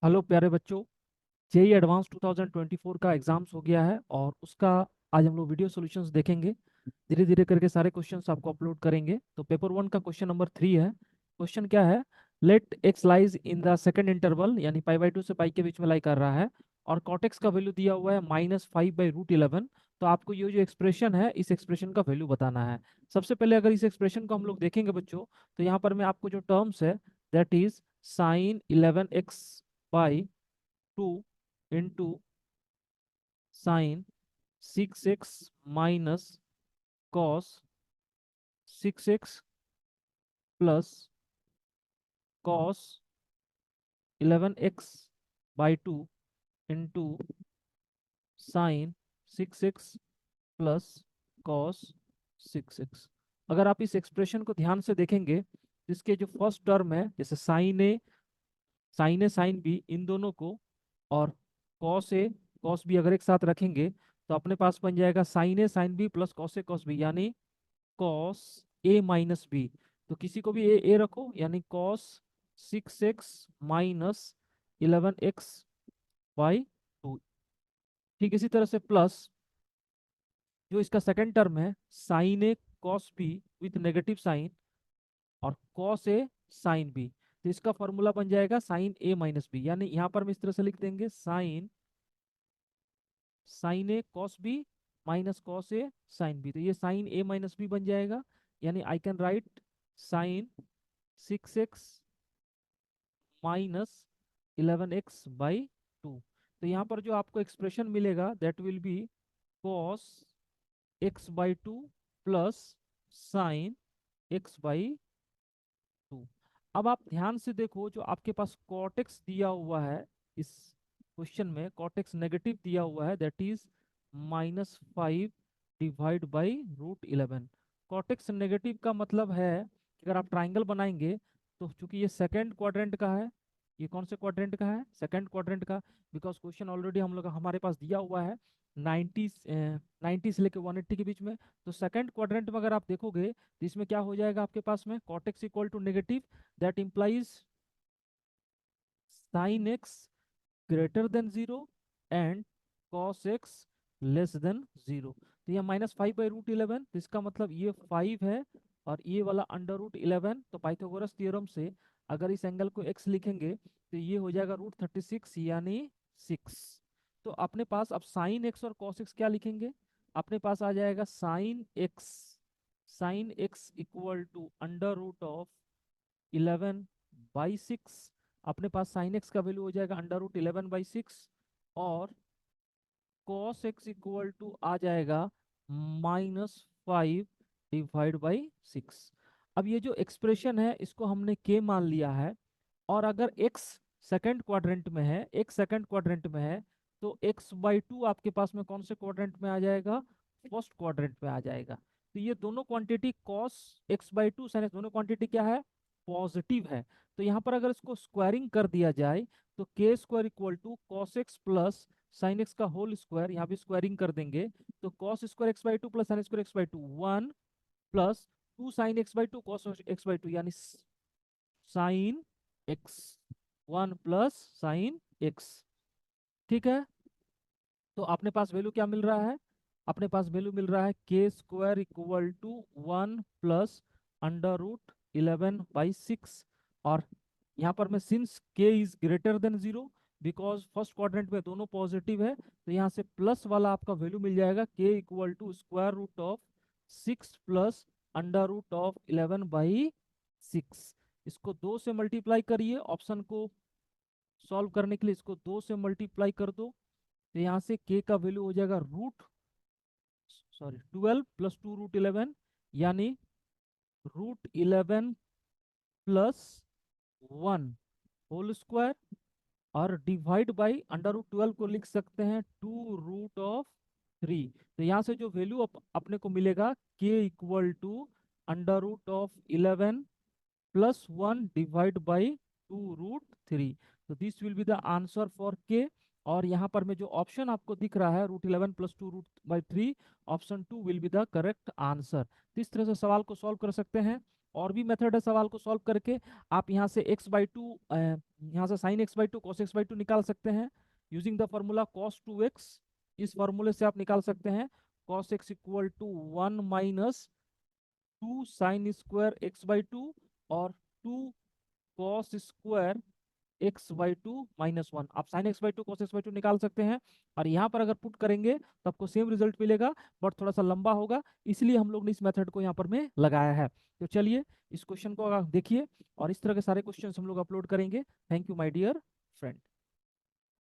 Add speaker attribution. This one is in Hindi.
Speaker 1: हेलो प्यारे बच्चों। जेई एडवांस 2024 का एग्जाम्स हो गया है और उसका आज हम लोग वीडियो सॉल्यूशंस देखेंगे। धीरे धीरे करके सारे क्वेश्चंस आपको अपलोड करेंगे। तो पेपर वन का क्वेश्चन नंबर 3 है। क्वेश्चन क्या है? Let x lies in the second interval, यानी पाई/2 से पाई के बीच में लाई कर रहा है, और कॉटेक्स का वैल्यू दिया हुआ है -5/√11। तो आपको ये जो एक्सप्रेशन है, इस एक्सप्रेशन का वैल्यू बताना है। सबसे पहले अगर इस एक्सप्रेशन को हम लोग देखेंगे बच्चों, तो यहाँ पर मैं आपको जो टर्म्स है, that is sin 11x/2 into sin 6x minus cos 6x plus cos 11x/2 into sin 6x plus cos 6x। अगर आप इस एक्सप्रेशन को ध्यान से देखेंगे, इसके जो फर्स्ट टर्म है, जैसे sin a sin b, इन दोनों को और cos a cos b अगर एक साथ रखेंगे, तो अपने पास बन जाएगा sin a sin b plus cos a cos b, यानी cos a - b। तो किसी को भी ए रखो, यानी cos 6x माइनस 11x/2। ठीक इसी तरह से प्लस जो इसका सेकंड टर्म है, sin a cos b with negative sign, और cos a sin b। तो इसका फॉर्मूला बन जाएगा sin a - b, यानी यहाँ पर हम इस तरह से लिख देंगे sin a cos b minus cos a sin b। तो ये sin a - b बन जाएगा, यानी I can write sin 6x minus 11x/2। तो यहाँ पर जो आपको एक्सप्रेशन मिलेगा, that will be cos x/2 plus sin x/2। अब आप ध्यान से देखो, जो आपके पास कॉटेक्स दिया हुआ है इस क्वेश्चन में, कॉटेक्स नेगेटिव दिया हुआ है, दैट इज -5/√11। कॉटेक्स नेगेटिव का मतलब है कि अगर आप ट्राइंगल बनाएंगे, तो चूंकि ये सेकंड क्वाड्रेंट का है, ये कौन से क्वाड्रेंट का है? सेकंड क्वाड्रेंट का। बिकॉज क्वेश्चन ऑलरेडी हम लोग हमारे पास दिया हुआ है 90 90 से लेकर 180 के बीच में। तो सेकंड क्वाड्रेंट में अगर आप देखोगे, तो इसमें क्या हो जाएगा आपके पास में? Cot x equal to negative, that implies sin x greater than 0 and cos x less than 0। तो यह -5/√11, तो इसका मतलब ये 5 है, और ये वाला √11। तो पाइथागोरस थ्योरम से अगर इस एंगल को x लिखेंगे, तो ये हो जाएगा √36 यानी 6। तो अपने पास अब sin x और cos x क्या लिखेंगे? अपने पास आ जाएगा sin x इक्वल टू √11/6। अपने पास साइन एक्स का वैल्यू हो जाएगा √11/6, और कॉस एक्स इक्वल टू आ जाएगा -5/6। अब ये जो एक्सप्रेशन है, इसको हमने के मान लिया है, और अगर x सेकंड क्वाड्रेंट में है, x सेकंड क्वाड्रेंट में है, तो x/2 आपके पास में कौन से क्वाड्रेंट में आ जाएगा? फर्स्ट क्वाड्रेंट में आ जाएगा। तो ये दोनों quantity cos x/2 sin x, दोनों क्वांटिटी क्या है? पॉजिटिव है। तो यहाँ पर अगर इसको स्क्वायरिंग कर दिया जाए, तो k² equal to cos x plus sin x का होल स्क्वायर, यहाँ भी स्क्वायरिंग कर देंगे, तो cos² x/2 plus sin² x/2 1 plus 2 sin x/2 cos x/2, यानी sine x 1 plus sine x. ठीक है। तो अपने पास वैल्यू क्या मिल रहा है? अपने पास वैल्यू मिल रहा है k² इक्वल टू 1 प्लस √11/6। और यहाँ पर मैं since k is greater than 0, because first quadrant में दोनों पॉजिटिव है, तो यहाँ से प्लस वाला आपका वैल्यू मिल जाएगा k इक्वल टू √6 प्लस √11/6। इसको 2 से मल्टीप्लाई करिए, ऑप्शन को सॉल्व करने के लिए इसको 2 से मल्टीप्लाई कर दो, तो यहाँ से k का वैल्यू हो जाएगा 12 प्लस 2 √11, यानी √11 प्लस 1 होल स्क्वायर, और डिवाइड बाई √12 को लिख सकते हैं 2√3। तो यहाँ से जो वैल्यू अपने को मिलेगा, k equal to √11 plus 1 divide by 2√3। तो this will be the answer for k. और यहाँ पर में जो ऑप्शन आपको दिख रहा है √11 plus 2√3, option 2 will be the correct answer. तो इस तरह से सवाल को सॉल्व कर सकते हैं। और भी मेथड है सवाल को सॉल्व करके। आप यहाँ से x/2, यहाँ से sin x/2 cos x/2 निकाल सकते हैं using the formula cos 2x। इस फॉर्मूले से आप निकाल सकते हैं cos x equal to 1 minus 2 sin² x/2 और 2 cos² x/2 - 1। आप sin x/2 cos x/2 निकाल सकते हैं, और यहाँ पर अगर पुट करेंगे तो आपको सेम रिजल्ट मिलेगा, बट थोड़ा सा लंबा होगा, इसलिए हम लोग ने इस मेथड को यहाँ पर में लगाया है। तो चलिए इस क्वेश्चन को आप देखिए, और इस तरह के सारे क्वेश्चन हम लोग अपलोड करेंगे। Thank you my dear friend.